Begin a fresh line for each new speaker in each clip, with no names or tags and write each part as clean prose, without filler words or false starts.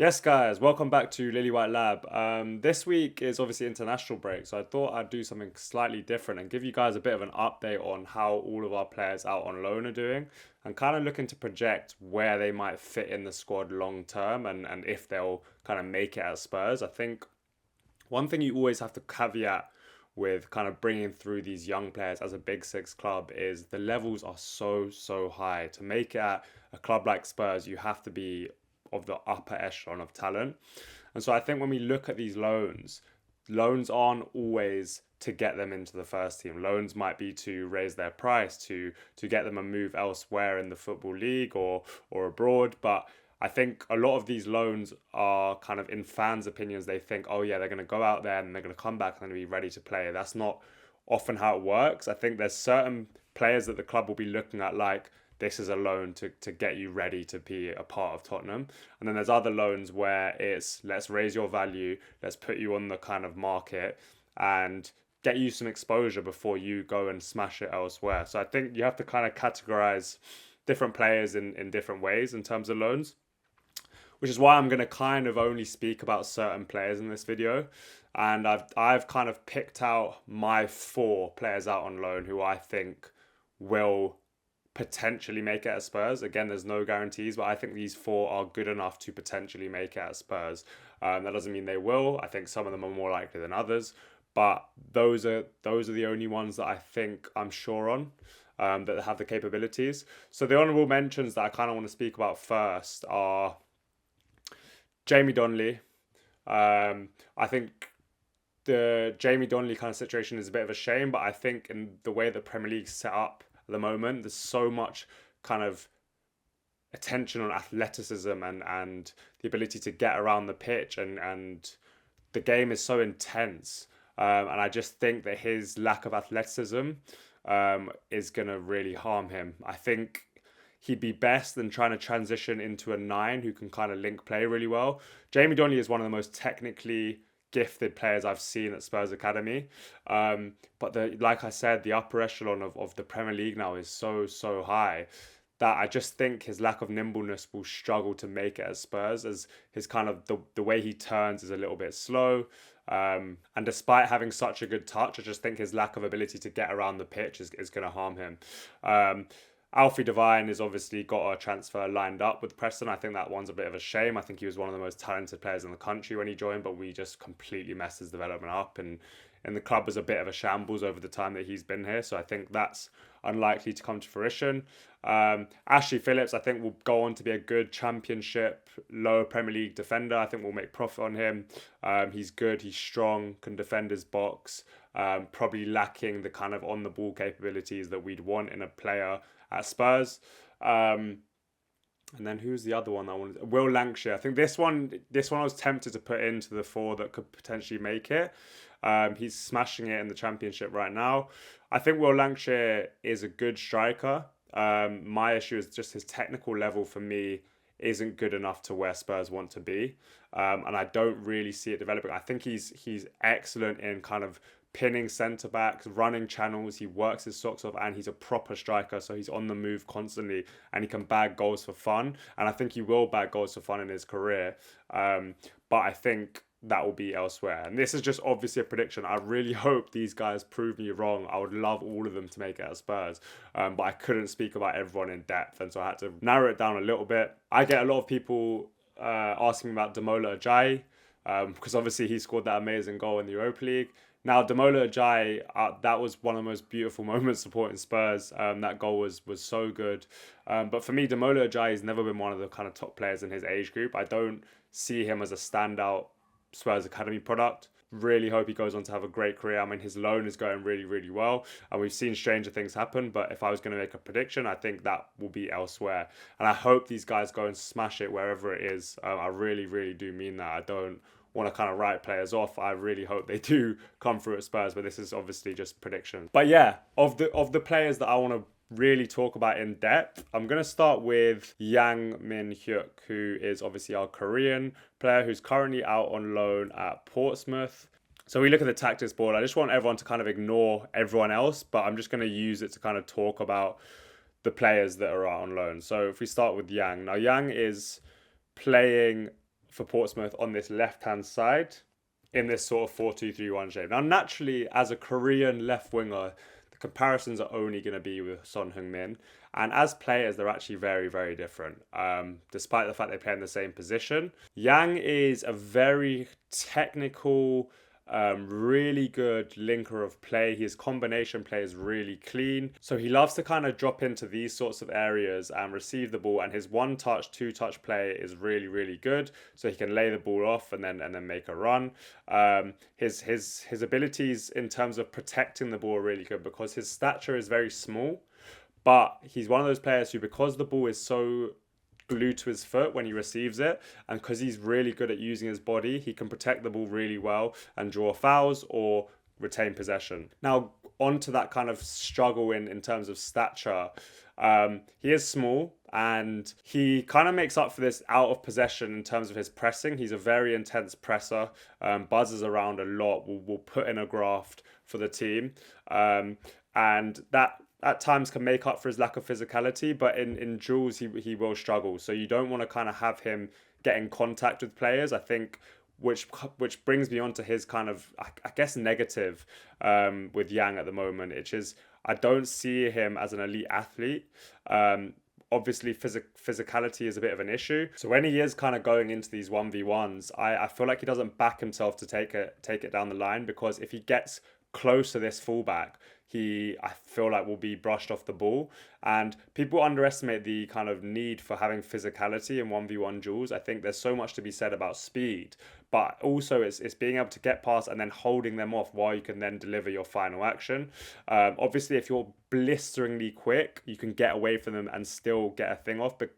Yes, guys, welcome back to Lilywhite Lab. This week is obviously international break, so I thought I'd do something slightly different and give you guys a bit of an update on how all of our players out on loan are doing and kind of looking to project where they might fit in the squad long term and if they'll kind of make it at Spurs. I think one thing you always have to caveat with kind of bringing through these young players as a Big Six club is the levels are so high. To make it at a club like Spurs, you have to be of the upper echelon of talent. And so I think when we look at these loans aren't always to get them into the first team. Loans might be to raise their price, to get them a move elsewhere in the football league or abroad. But I think a lot of these loans are kind of in fans' opinions. They think, oh yeah, they're going to go out there and they're going to come back and they're going to be ready to play. That's not often how it works. I think there's certain players that the club will be looking at like, this is a loan to get you ready to be a part of Tottenham. And then there's other loans where it's let's raise your value, let's put you on the kind of market and get you some exposure before you go and smash it elsewhere. So I think you have to kind of categorize different players in different ways in terms of loans, which is why I'm going to kind of only speak about certain players in this video. And I've kind of picked out my 4 players out on loan who I think will potentially make it at Spurs. Again, there's no guarantees, but I think these 4 are good enough to potentially make it at Spurs. That doesn't mean they will. I think some of them are more likely than others, but those are the only ones that I think I'm sure on, that have the capabilities. So the honourable mentions that I kind of want to speak about first are Jamie Donnelly. I think the Jamie Donnelly kind of situation is a bit of a shame, but I think in the way the Premier League's set up at the moment, there's so much kind of attention on athleticism and the ability to get around the pitch and the game is so intense. And I just think that his lack of athleticism is going to really harm him. I think he'd be best than trying to transition into a 9 who can kind of link play really well. Jamie Donnelly is one of the most technically gifted players I've seen at Spurs Academy. But like I said, the upper echelon of the Premier League now is so high that I just think his lack of nimbleness will struggle to make it at Spurs, as his kind of the way he turns is a little bit slow. And despite having such a good touch, I just think his lack of ability to get around the pitch is going to harm him. Alfie Devine has obviously got a transfer lined up with Preston. I think that one's a bit of a shame. I think he was one of the most talented players in the country when he joined, but we just completely messed his development up. And the club was a bit of a shambles over the time that he's been here. So I think that's unlikely to come to fruition. Ashley Phillips, I think, will go on to be a good Championship, lower Premier League defender. I think we'll make profit on him. He's good, he's strong, can defend his box. Probably lacking the kind of on-the-ball capabilities that we'd want in a player at Spurs. And then who's the other one I wanted? Will Lancashire. I think this one I was tempted to put into the 4 that could potentially make it. He's smashing it in the Championship right now. I think Will Lancashire is a good striker. My issue is just his technical level for me isn't good enough to where Spurs want to be. And I don't really see it developing. I think he's excellent in kind of pinning centre backs, running channels. He works his socks off, and he's a proper striker, so he's on the move constantly, and he can bag goals for fun. And I think he will bag goals for fun in his career. But I think that will be elsewhere. And this is just obviously a prediction. I really hope these guys prove me wrong. I would love all of them to make it at Spurs. But I couldn't speak about everyone in depth, and so I had to narrow it down a little bit. I get a lot of people asking me about Damola Ajayi, because obviously he scored that amazing goal in the Europa League. Now, Damola Ajayi, that was one of the most beautiful moments supporting Spurs. That goal was so good. But for me, Damola Ajayi has never been one of the kind of top players in his age group. I don't see him as a standout Spurs Academy product. Really hope he goes on to have a great career. I mean, his loan is going really well, and we've seen stranger things happen. But if I was going to make a prediction, I think that will be elsewhere. And I hope these guys go and smash it wherever it is. I really do mean that. I don't want to kind of write players off. I really hope they do come through at Spurs, but this is obviously just prediction. But yeah, of the players that I want to really talk about in depth, I'm going to start with Yang Min-Hyeok, who is obviously our Korean player who's currently out on loan at Portsmouth. So we look at the tactics board. I just want everyone to kind of ignore everyone else, but I'm just going to use it to kind of talk about the players that are out on loan. So if we start with Yang. Now, Yang is playing for Portsmouth on this left-hand side in this sort of 4-2-3-1 shape. Now, naturally, as a Korean left winger, the comparisons are only going to be with Son Heung-min. And as players, they're actually very, very different, despite the fact they play in the same position. Yang is a very technical, really good linker of play. His combination play is really clean. So he loves to kind of drop into these sorts of areas and receive the ball. And his one-touch, two-touch play is really, really good. So he can lay the ball off and then make a run. His abilities in terms of protecting the ball are really good because his stature is very small. But he's one of those players who, because the ball is so glued to his foot when he receives it, and because he's really good at using his body, he can protect the ball really well and draw fouls or retain possession. Now, on to that kind of struggle in terms of stature. He is small and he kind of makes up for this out of possession in terms of his pressing. He's a very intense presser, buzzes around a lot, will put in a graft for the team. And that at times can make up for his lack of physicality, but in duels he will struggle. So you don't want to kind of have him get in contact with players. I think which brings me on to his kind of, I guess, negative with Yang at the moment, which is I don't see him as an elite athlete. Obviously, physicality is a bit of an issue. So when he is kind of going into these 1v1s, I feel like he doesn't back himself to take it down the line, because if he gets close to this fullback, I feel like will be brushed off the ball. And people underestimate the kind of need for having physicality in 1v1 duels. I think there's so much to be said about speed, but also it's being able to get past and then holding them off while you can then deliver your final action. Obviously, if you're blisteringly quick, you can get away from them and still get a thing off, but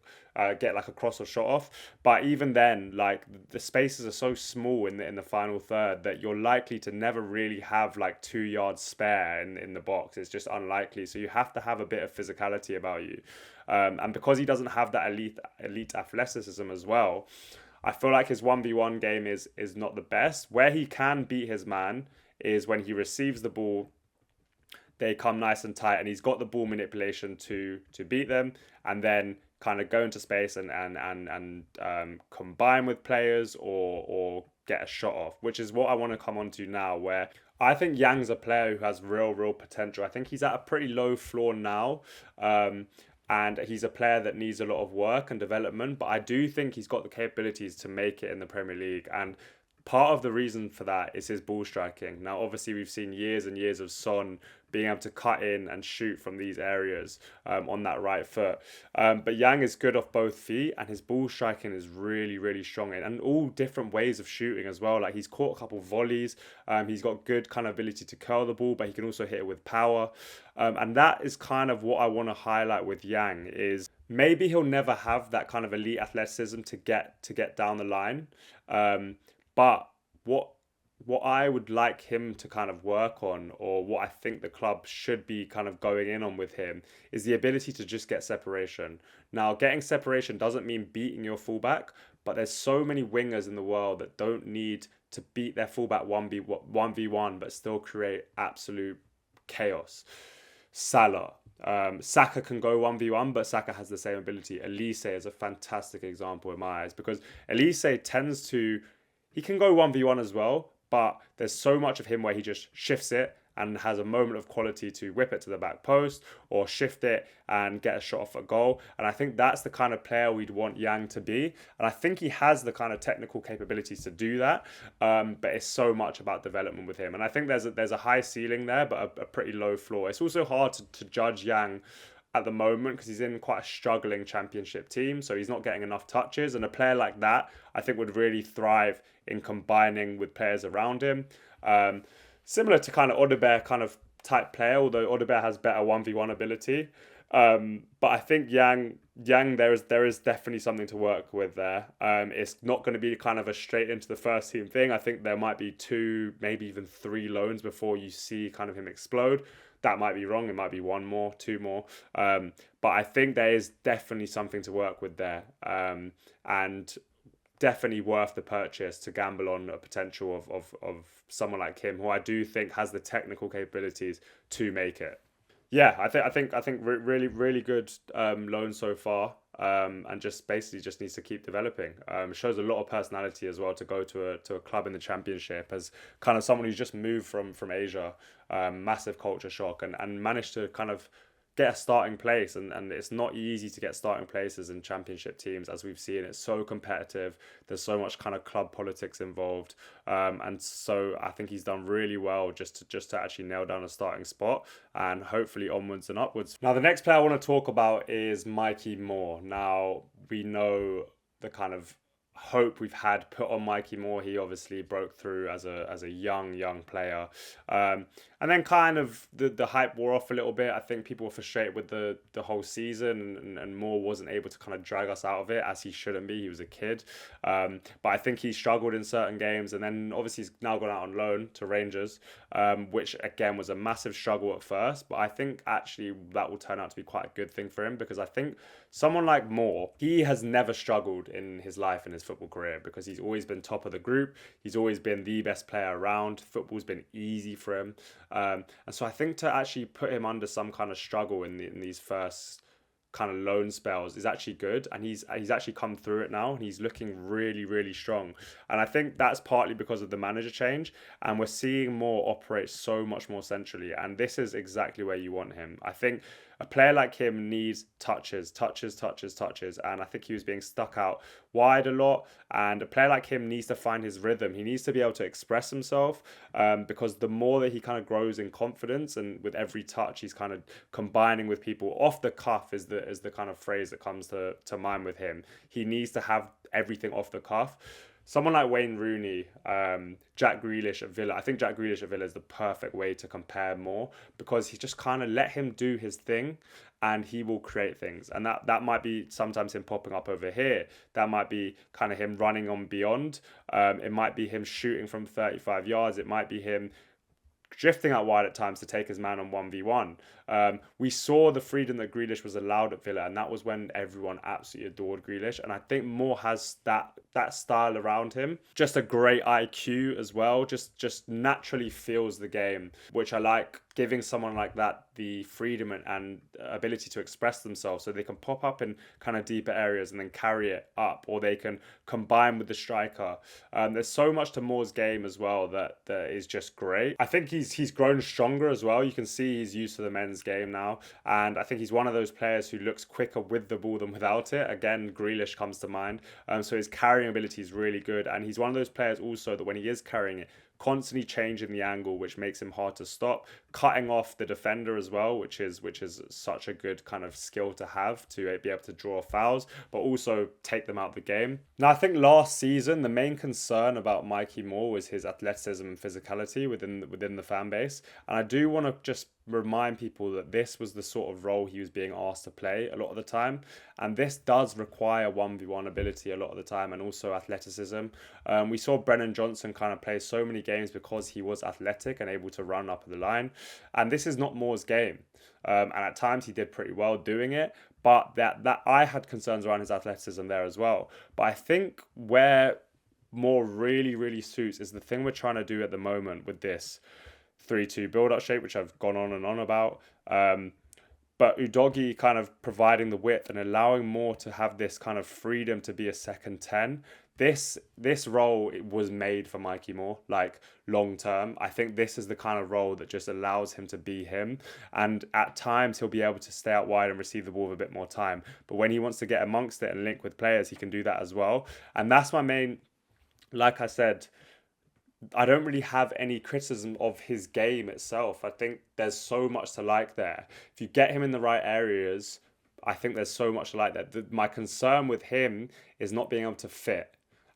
get like a cross or shot off. But even then, like, the spaces are so small in the final third that you're likely to never really have like 2 yards spare in the box. It's just unlikely. So you have to have a bit of physicality about you. And because he doesn't have that elite athleticism as well, I feel like his 1v1 game is not the best. Where he can beat his man is when he receives the ball, they come nice and tight, and he's got the ball manipulation to beat them, and then kind of go into space and combine with players or get a shot off, which is what I want to come on to now, where I think Yang's a player who has real potential. I think he's at a pretty low floor now, and he's a player that needs a lot of work and development, but I do think he's got the capabilities to make it in the Premier League. And part of the reason for that is his ball striking. Now, obviously, we've seen years and years of Son being able to cut in and shoot from these areas on that right foot. But Yang is good off both feet, and his ball striking is really strong, and all different ways of shooting as well. Like, he's caught a couple volleys. He's got good kind of ability to curl the ball, but he can also hit it with power. And that is kind of what I want to highlight with Yang, is maybe he'll never have that kind of elite athleticism to get down the line. But what I would like him to kind of work on, or what I think the club should be kind of going in on with him, is the ability to just get separation. Now, getting separation doesn't mean beating your fullback, but there's so many wingers in the world that don't need to beat their fullback 1v1, but still create absolute chaos. Salah. Saka can go 1v1, but Saka has the same ability. Elise is a fantastic example in my eyes, because Elise tends to... He can go 1v1 as well, but there's so much of him where he just shifts it and has a moment of quality to whip it to the back post or shift it and get a shot off a goal. And I think that's the kind of player we'd want Yang to be. And I think he has the kind of technical capabilities to do that. But it's so much about development with him. And I think there's a high ceiling there, but a pretty low floor. It's also hard to judge Yang at the moment because he's in quite a struggling championship team, so he's not getting enough touches. And a player like that, I think, would really thrive in combining with players around him. Similar to kind of Odebear kind of type player, although Odebear has better 1v1 ability. But I think Yang, there is definitely something to work with there. It's not going to be kind of a straight into the first team thing. I think there might be 2, maybe even 3 loans before you see kind of him explode. That might be wrong. It might be 1 more, 2 more. But I think there is definitely something to work with there. And definitely worth the purchase to gamble on a potential of someone like him, who I do think has the technical capabilities to make it. Yeah, I think really good loan so far. and just basically just needs to keep developing. Shows a lot of personality as well to go to a club in the Championship as kind of someone who's just moved from Asia. Massive culture shock, and managed to kind of get a starting place, and it's not easy to get starting places in Championship teams, as we've seen. It's so competitive, there's so much kind of club politics involved, and so I think he's done really well just to actually nail down a starting spot, and hopefully onwards and upwards. Now the next player I want to talk about is Mikey Moore. Now we know the kind of hope we've had put on Mikey Moore. He obviously broke through as a young player, and then kind of the hype wore off a little bit. I think people were frustrated with the whole season, and Moore wasn't able to kind of drag us out of it, as he shouldn't be. He was a kid, but I think he struggled in certain games, and then obviously he's now gone out on loan to Rangers, which again was a massive struggle at first, but I think actually that will turn out to be quite a good thing for him, because I think someone like Moore, he has never struggled in his life, in his football career, because he's always been top of the group. He's always been the best player around. Football's been easy for him. And so I think to actually put him under some kind of struggle in these first kind of loan spells is actually good, and he's actually come through it now, and he's looking really strong. And I think that's partly because of the manager change, and we're seeing Moore operate so much more centrally, and this is exactly where you want him. I think a player like him needs touches, and I think he was being stuck out wide a lot, and a player like him needs to find his rhythm. He needs to be able to express himself, because the more that he kind of grows in confidence, and with every touch he's kind of combining with people off the cuff is the kind of phrase that comes to mind with him. He needs to have everything off the cuff. Someone like Wayne Rooney, Jack Grealish at Villa. I think Jack Grealish at Villa is the perfect way to compare Moore, because he just kind of let him do his thing, and he will create things. And that might be sometimes him popping up over here. That might be kind of him running on beyond. It might be him shooting from 35 yards. It might be him drifting out wide at times to take his man on 1v1. We saw the freedom that Grealish was allowed at Villa, and that was when everyone absolutely adored Grealish. And I think Moore has that style around him. Just a great IQ as well. Just naturally feels the game, which I like, giving someone like that the freedom and ability to express themselves, so they can pop up in kind of deeper areas and then carry it up, or they can combine with the striker. There's so much to Moore's game as well that is just great. I think he's grown stronger as well. You can see he's used to the men's game now, and I think he's one of those players who looks quicker with the ball than without it. Again, Grealish comes to mind. So his carrying ability is really good, and he's one of those players also that when he is carrying it, constantly changing the angle, which makes him hard to stop, cutting off the defender as well, which is such a good kind of skill to have, to be able to draw fouls but also take them out of the game. Now I think last season the main concern about Mikey Moore was his athleticism and physicality within the fan base, and I do want to just remind people that this was the sort of role he was being asked to play a lot of the time, and this does require 1v1 ability a lot of the time, and also athleticism. We saw Brennan Johnson kind of play so many games because he was athletic and able to run up the line, and this is not Moore's game, and at times he did pretty well doing it, but that I had concerns around his athleticism there as well. But I think where Moore really suits is the thing we're trying to do at the moment with this 3-2 build-up shape, which I've gone on and on about. But Udogie kind of providing the width and allowing Moore to have this kind of freedom to be a second 10. This role, it was made for Mikey Moore, like long term. I think this is the kind of role that just allows him to be him. And at times he'll be able to stay out wide and receive the ball with a bit more time. But when he wants to get amongst it and link with players, he can do that as well. And that's my main, like I said, I don't really have any criticism of his game itself. I think there's so much to like there. If you get him in the right areas, I think there's so much to like there. My concern with him is not being able to fit.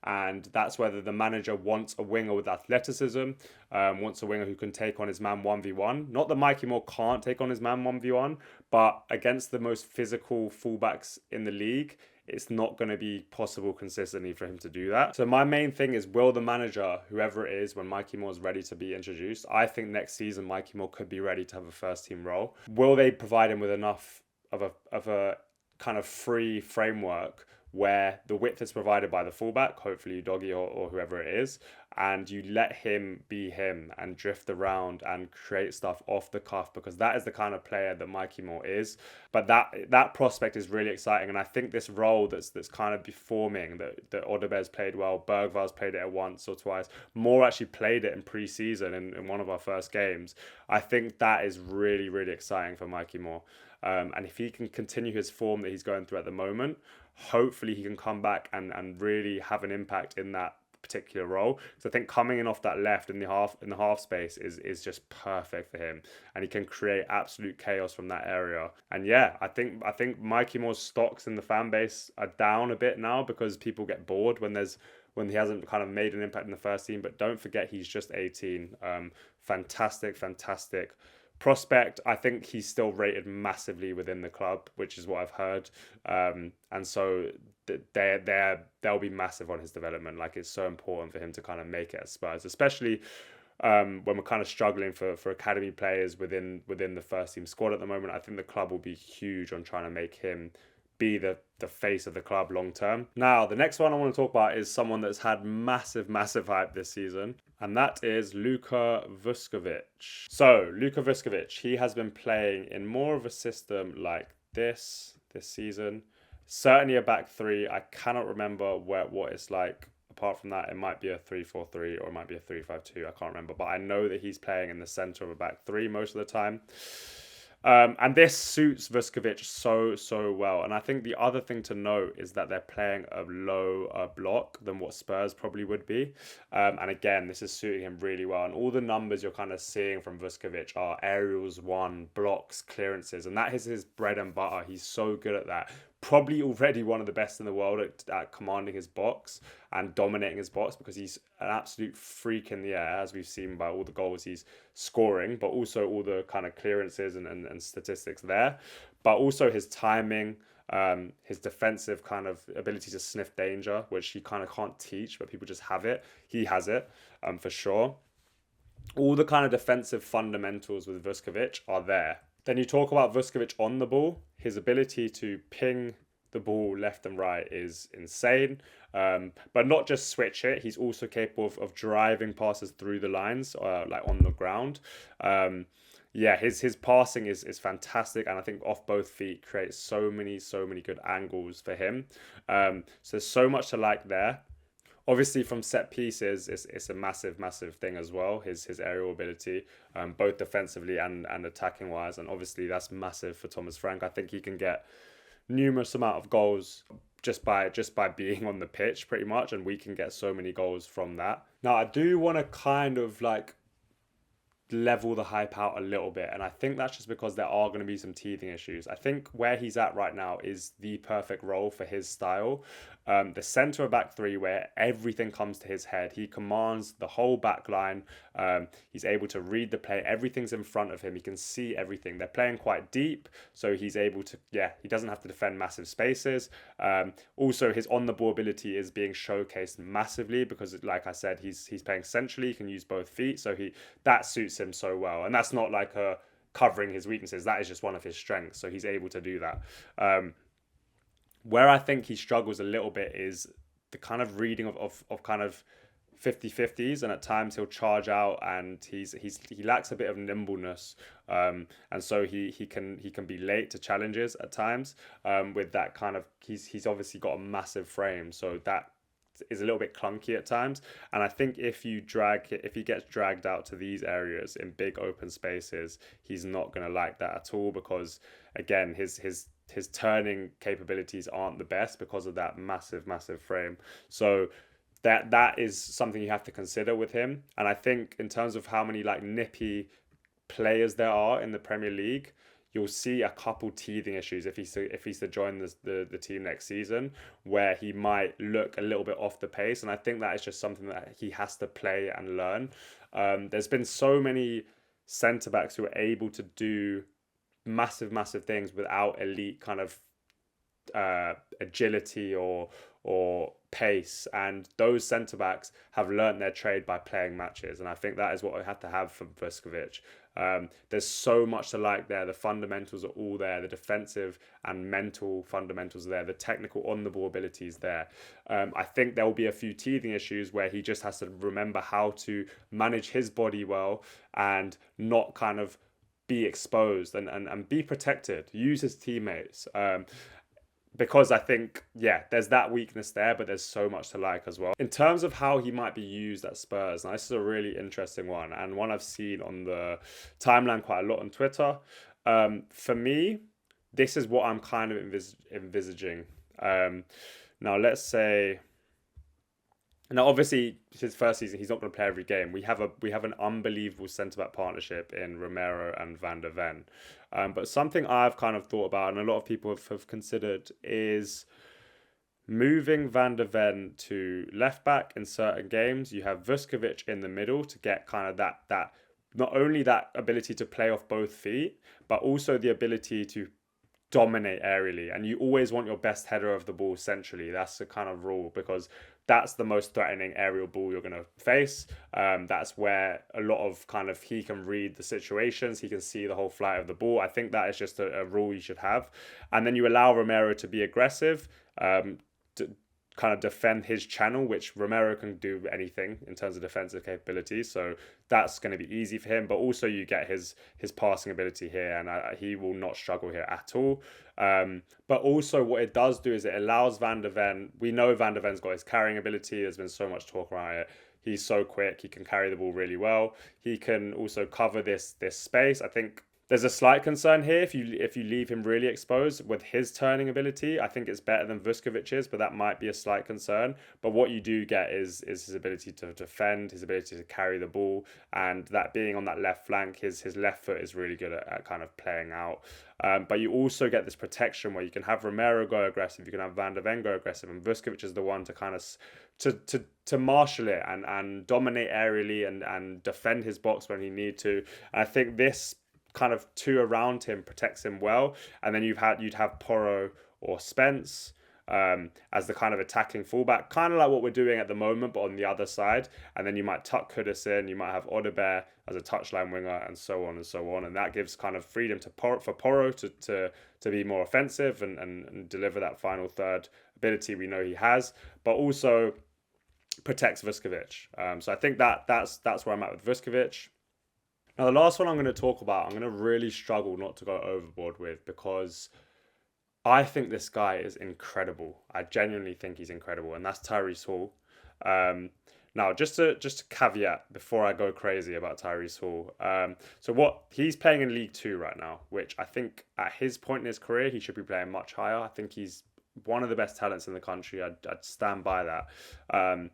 And that's whether the manager wants a winger with athleticism, wants a winger who can take on his man 1v1. Not that Mikey Moore can't take on his man 1v1, but against the most physical fullbacks in the league, it's not going to be possible consistently for him to do that. So my main thing is, will the manager, whoever it is, when Mikey Moore is ready to be introduced, I think next season Mikey Moore could be ready to have a first team role. Will they provide him with enough of a kind of free framework where the width is provided by the fullback, hopefully Udogie or whoever it is, and you let him be him and drift around and create stuff off the cuff, because that is the kind of player that Mikey Moore is. But that prospect is really exciting, and I think this role that's kind of forming, that Odobes played well, Bergvall's played it once or twice, Moore actually played it in pre-season in one of our first games. I think that is really, really exciting for Mikey Moore. And if he can continue his form that he's going through at the moment, hopefully he can come back and really have an impact in that particular role. So I think coming in off that left in the half space is just perfect for him, and he can create absolute chaos from that area. And yeah, I think Mikey Moore's stocks in the fan base are down a bit now because people get bored when he hasn't kind of made an impact in the first team. But don't forget, he's just 18. Fantastic prospect. I think he's still rated massively within the club, which is what I've heard. And so they'll be massive on his development. Like, it's so important for him to kind of make it at Spurs, especially when we're kind of struggling for academy players within the first team squad at the moment. I think the club will be huge on trying to make him be the face of the club long term. Now, the next one I want to talk about is someone that's had massive hype this season, and that is Luka Vuskovic. So, Luka Vuskovic, he has been playing in more of a system like this season. Certainly a back three. I cannot remember what it's like. Apart from that, it might be a 3-4-3 or it might be a 3-5-2. I can't remember, but I know that he's playing in the centre of a back three most of the time. And this suits Vuskovic so well. And I think the other thing to note is that they're playing a low block than what Spurs probably would be. And again, this is suiting him really well. And all the numbers you're kind of seeing from Vuskovic are aerials won, blocks, clearances. And that is his bread and butter. He's so good at that. Probably already one of the best in the world at commanding his box and dominating his box, because he's an absolute freak in the air, as we've seen by all the goals he's scoring, but also all the kind of clearances and statistics there. But also his timing, his defensive kind of ability to sniff danger, which he kind of can't teach, but people just have it. He has it, for sure. All the kind of defensive fundamentals with Vuskovic are there. Then you talk about Vuskovic on the ball. His ability to ping the ball left and right is insane. But not just switch it. He's also capable of driving passes through the lines, like on the ground. His passing is fantastic, and I think off both feet creates so many good angles for him. So there's so much to like there. Obviously, from set pieces, it's a massive thing as well. His aerial ability, both defensively and attacking wise, and obviously that's massive for Thomas Frank. I think he can get numerous amount of goals just by being on the pitch, pretty much, and we can get so many goals from that. Now, I do want to kind of like level the hype out a little bit, and I think that's just because there are going to be some teething issues. I think where he's at right now is the perfect role for his style. The centre of back three, where everything comes to his head. He commands the whole back line. He's able to read the play. Everything's in front of him. He can see everything. They're playing quite deep, so he's able to, he doesn't have to defend massive spaces. Also, his on-the-ball ability is being showcased massively because, like I said, he's playing centrally. He can use both feet, so that suits him so well. And that's not like covering his weaknesses. That is just one of his strengths, so he's able to do that. Where I think he struggles a little bit is the kind of reading of kind of 50-50s, and at times he'll charge out and he lacks a bit of nimbleness, and so he can be late to challenges at times. With that kind of, he's obviously got a massive frame, so that is a little bit clunky at times. And I think if he gets dragged out to these areas in big open spaces, he's not going to like that at all, because again, his turning capabilities aren't the best because of that massive frame. So that is something you have to consider with him. And I think in terms of how many like nippy players there are in the Premier League, you'll see a couple teething issues if he's to join the team next season, where he might look a little bit off the pace. And I think that is just something that he has to play and learn. There's been so many centre-backs who are able to do massive things without elite kind of agility or or pace, and those centre backs have learnt their trade by playing matches, and I think that is what we have to have from Vuskovic. There's so much to like there. The fundamentals are all there. The defensive and mental fundamentals are there. The technical on the ball ability is there. I think there will be a few teething issues where he just has to remember how to manage his body well and not kind of be exposed and be protected. Use his teammates. Because I think, yeah, there's that weakness there, but there's so much to like as well. In terms of how he might be used at Spurs, now this is a really interesting one, and one I've seen on the timeline quite a lot on Twitter. For me, this is what I'm kind of envisaging. Now, let's say... Now, obviously, his first season, he's not going to play every game. We have an unbelievable centre-back partnership in Romero and Van der Ven. But something I've kind of thought about, and a lot of people have considered, is moving Van der Ven to left-back in certain games. You have Vuskovic in the middle to get kind of that not only that ability to play off both feet, but also the ability to dominate aerially. And you always want your best header of the ball centrally. That's the kind of rule, because that's the most threatening aerial ball you're going to face. That's where a lot of kind of, he can read the situations, he can see the whole flight of the ball. I think that is just a rule you should have. And then you allow Romero to be aggressive, to kind of defend his channel, which Romero can do anything in terms of defensive capability. So that's going to be easy for him. But also you get his passing ability here, and he will not struggle here at all. But also what it does do is it allows Van der Ven, we know Van der Ven's got his carrying ability. There's been so much talk around it. He's so quick. He can carry the ball really well. He can also cover this space. I think there's a slight concern here if you leave him really exposed with his turning ability. I think it's better than Vuskovic's, but that might be a slight concern. But what you do get is his ability to defend, his ability to carry the ball, and that being on that left flank, his left foot is really good at kind of playing out. But you also get this protection where you can have Romero go aggressive, you can have Van der Ven go aggressive, and Vuskovic is the one to kind of to marshal it and dominate aerially and defend his box when he need to. And I think this kind of two around him protects him well. And then you'd have Porro or Spence as the kind of attacking fullback, kind of like what we're doing at the moment, but on the other side. And then you might tuck Kudus in, you might have Odobert as a touchline winger, and so on and so on. And that gives kind of freedom for Porro to be more offensive and deliver that final third ability we know he has, but also protects Vuskovic. So I think that's where I'm at with Vuskovic. Now, the last one I'm going to talk about, I'm going to really struggle not to go overboard with, because I think this guy is incredible. I genuinely think he's incredible, and that's Tyrese Hall. Now, just to caveat before I go crazy about Tyrese Hall. So what he's playing in League 2 right now, which I think at his point in his career, he should be playing much higher. I think he's one of the best talents in the country. I'd stand by that.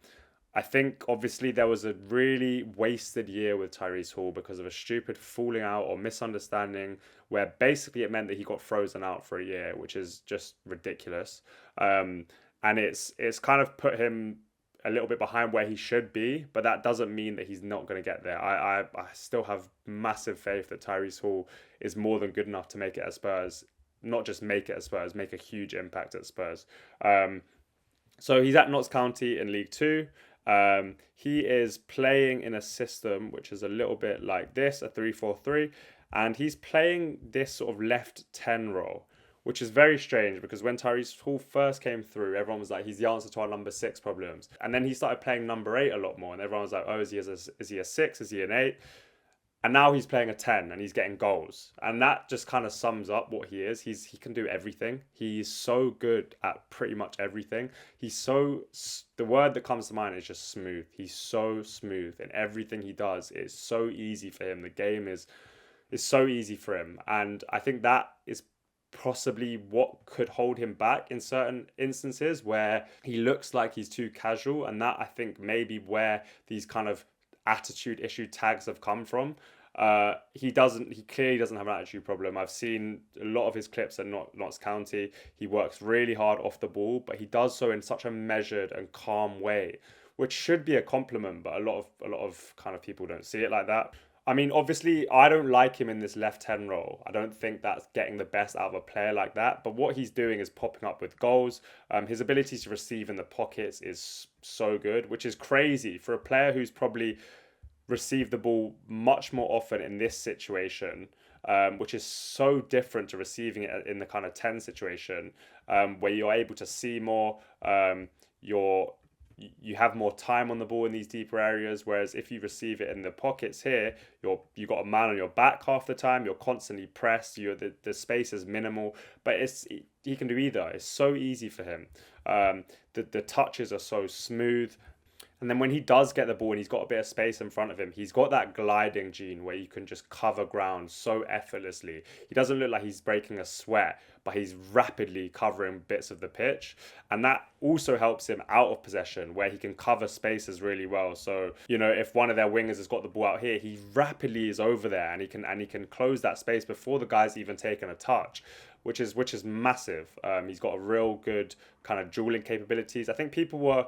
I think obviously there was a really wasted year with Tyrese Hall because of a stupid falling out or misunderstanding where basically it meant that he got frozen out for a year, which is just ridiculous. And it's kind of put him a little bit behind where he should be, but that doesn't mean that he's not going to get there. I still have massive faith that Tyrese Hall is more than good enough to make it at Spurs. Not just make it at Spurs, make a huge impact at Spurs. So he's at Notts County in League 2. He is playing in a system which is a little bit like this, a 3-4-3, and he's playing this sort of left 10 role, which is very strange because when Tyrese Hall first came through, everyone was like, he's the answer to our number 6 problems. And then he started playing number 8 a lot more, and everyone was like, oh, is he a 6? Is he an 8? And now he's playing a 10 and he's getting goals. And that just kind of sums up what he is. He can do everything. He's so good at pretty much everything. The word that comes to mind is just smooth. He's so smooth in everything he does. It's so easy for him. The game is so easy for him. And I think that is possibly what could hold him back in certain instances where he looks like he's too casual. And that, I think, may be where these kind of attitude issue tags have come from. He clearly doesn't have an attitude problem. I've seen a lot of his clips at Notts County. He works really hard off the ball, but he does so in such a measured and calm way, which should be a compliment, but a lot of kind of people don't see it like that. I mean, obviously, I don't like him in this left 10 role. I don't think that's getting the best out of a player like that. But what he's doing is popping up with goals. His ability to receive in the pockets is so good, which is crazy for a player who's probably received the ball much more often in this situation, which is so different to receiving it in the kind of 10 situation, where you're able to see more. You're you have more time on the ball in these deeper areas. Whereas if you receive it in the pockets here, you got a man on your back half the time. You're constantly pressed. The space is minimal, but he can do either. It's so easy for him. The touches are so smooth. And then when he does get the ball and he's got a bit of space in front of him, he's got that gliding gene where you can just cover ground so effortlessly. He doesn't look like he's breaking a sweat, but he's rapidly covering bits of the pitch. And that also helps him out of possession where he can cover spaces really well. So, if one of their wingers has got the ball out here, he rapidly is over there and he can close that space before the guy's even taken a touch, which is massive. He's got a real good kind of dueling capabilities. I think people were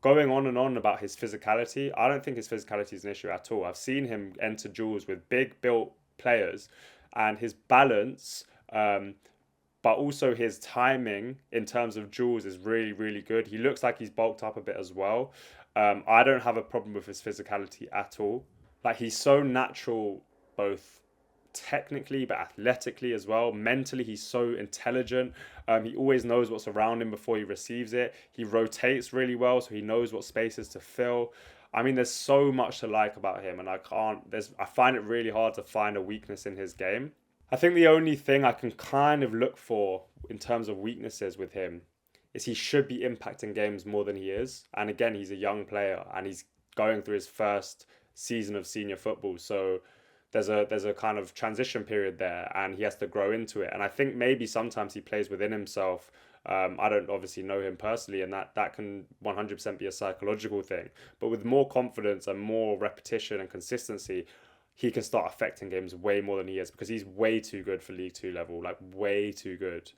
going on and on about his physicality. I don't think his physicality is an issue at all. I've seen him enter duels with big built players, and his balance, but also his timing in terms of duels is really, really good. He looks like he's bulked up a bit as well. I don't have a problem with his physicality at all. Like, he's so natural, both technically but athletically as well. Mentally, he's so intelligent. He always knows what's around him before he receives it. He rotates really well, so he knows what spaces to fill. I mean, there's so much to like about him, and I find it really hard to find a weakness in his game. I think the only thing I can kind of look for in terms of weaknesses with him is he should be impacting games more than he is. And again, he's a young player and he's going through his first season of senior football, so there's a kind of transition period there and he has to grow into it. And I think maybe sometimes he plays within himself. I don't obviously know him personally, and that can 100% be a psychological thing. But with more confidence and more repetition and consistency, he can start affecting games way more than he is, because he's way too good for League Two level, like way too good.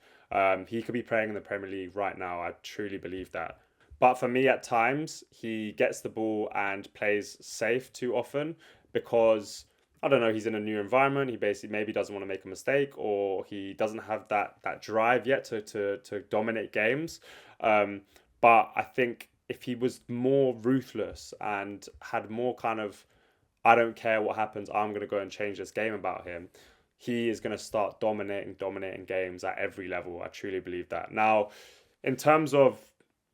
He could be playing in the Premier League right now. I truly believe that. But for me, at times, he gets the ball and plays safe too often because, I don't know, he's in a new environment. He basically maybe doesn't want to make a mistake, or he doesn't have that drive yet to dominate games. But I think if he was more ruthless and had more kind of, I don't care what happens, I'm going to go and change this game about him, he is going to start dominating games at every level. I truly believe that. Now, in terms of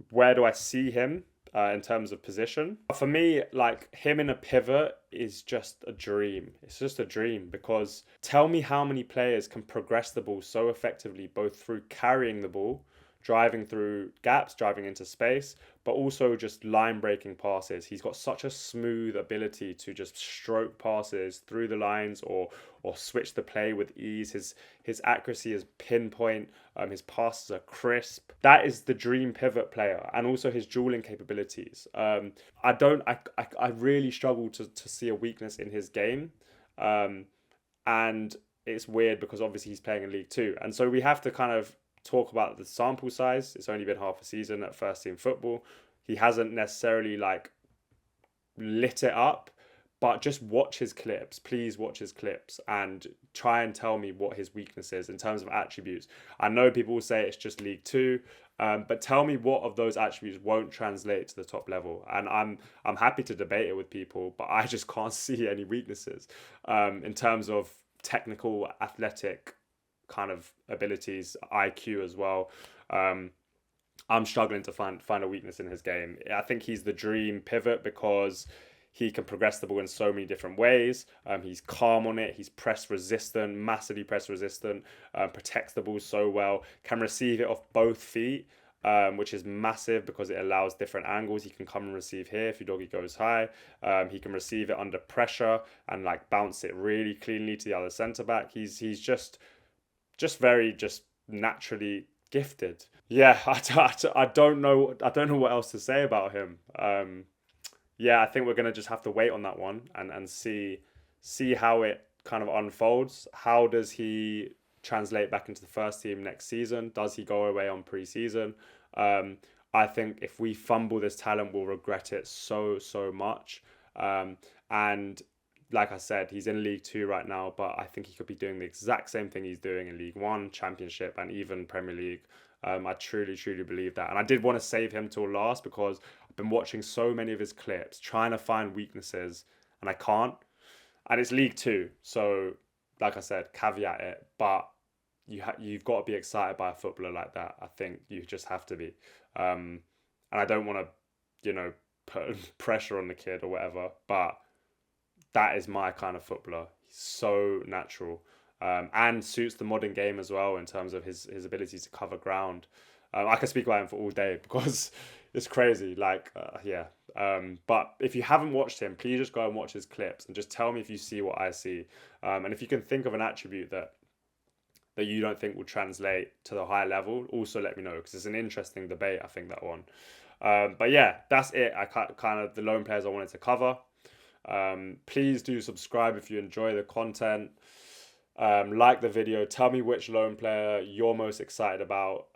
where do I see him, in terms of position. For me, like, him in a pivot is just a dream. It's just a dream, because tell me how many players can progress the ball so effectively, both through carrying the ball, driving through gaps, driving into space, but also just line breaking passes. He's got such a smooth ability to just stroke passes through the lines or switch the play with ease. His accuracy is pinpoint. His passes are crisp. That is the dream pivot player, and also his dueling capabilities. I really struggle to see a weakness in his game, and it's weird because obviously he's playing in League Two, and so we have to kind of talk about the sample size. It's only been half a season at first team football. He hasn't necessarily lit it up, but just watch his clips. Please watch his clips and try and tell me what his weakness is in terms of attributes. I know people will say it's just League Two, but tell me what of those attributes won't translate to the top level. And I'm happy to debate it with people, but I just can't see any weaknesses in terms of technical, athletic kind of abilities, IQ as well. I'm struggling to find a weakness in his game. I think he's the dream pivot because he can progress the ball in so many different ways. He's calm on it. He's press resistant, massively press resistant, protects the ball so well, can receive it off both feet, which is massive because it allows different angles. He can come and receive here if your doggy goes high. He can receive it under pressure and bounce it really cleanly to the other centre back. He's just very naturally gifted. Yeah, I don't know what else to say about him. I think we're gonna just have to wait on that one and see how it kind of unfolds. How does he translate back into the first team next season? Does he go away on pre-season? I think if we fumble this talent, we'll regret it so much. And like I said, he's in League Two right now, but I think he could be doing the exact same thing he's doing in League One, Championship, and even Premier League. I truly, truly believe that. And I did want to save him till last because I've been watching so many of his clips, trying to find weaknesses, and I can't. And it's League Two, so like I said, caveat it. But you've got to be excited by a footballer like that. I think you just have to be. And I don't want to, put pressure on the kid or whatever, but that is my kind of footballer. He's so natural, and suits the modern game as well in terms of his ability to cover ground. I could speak about him for all day because it's crazy. Yeah. But if you haven't watched him, please just go and watch his clips and just tell me if you see what I see. And if you can think of an attribute that you don't think will translate to the higher level, also let me know, because it's an interesting debate, I think, that one. But yeah, that's it. I kind of the loan players I wanted to cover. Please do subscribe if you enjoy the content. Like the video. Tell me which loan player you're most excited about.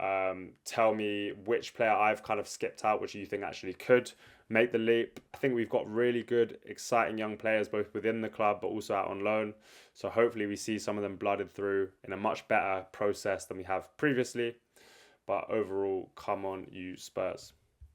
Tell me which player I've kind of skipped out, which you think actually could make the leap. I think we've got really good, exciting young players both within the club but also out on loan. So hopefully we see some of them blooded through in a much better process than we have previously. But overall, come on, you Spurs.